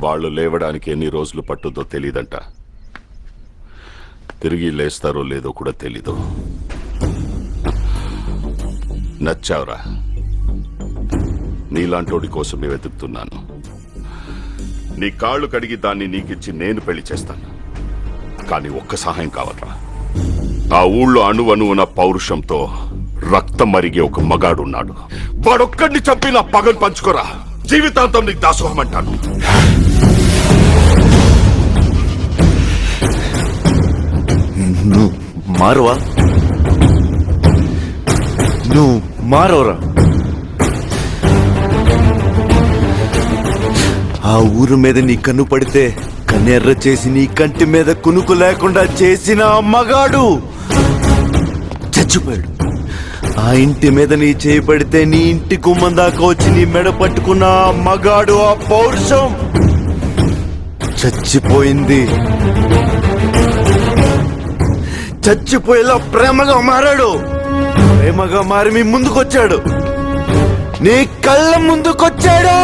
వాళ్ళు లేవడానికి ఎన్ని రోజులు పట్టుద్దో తెలీదంట. తిరిగి లేస్తారో లేదో కూడా తెలీదు. నచ్చావురా, నీలాంటోడి కోసమే వెతుకుతున్నాను. నీ కాళ్ళు కడిగి దాన్ని నీకిచ్చి నేను పెళ్లి చేస్తాను. కానీ ఒక్క సహాయం కావాలరా. ఆ ఊళ్ళో అణువణువున పౌరుషంతో రక్తం మరిగే ఒక మగాడున్నాడు. వాడొక్కడిని చంపి నా పగను పంచుకోరా. జీవితాంతం నీకు దాసోహం అంటాను. నువ్వు మారవా? నువ్వు మారవరా? ఆ ఊరు మీద నీ కన్ను పడితే కన్నెర్ర చేసి నీ కంటి మీద కునుకు లేకుండా చేసిన ఆ మగాడు చచ్చిపోయాడు. ఆ ఇంటి మీద నీ చేయి పడితే నీ ఇంటి గుమ్మం దాకా వచ్చి నీ మెడ పట్టుకున్న ఆ మగాడు, ఆ పౌరుషం చచ్చిపోయింది. చచ్చిపోయేలా ప్రేమగా మారాడు. ప్రేమగా మారి మీ ముందుకొచ్చాడు. నీ కళ్ళ ముందుకొచ్చాడు.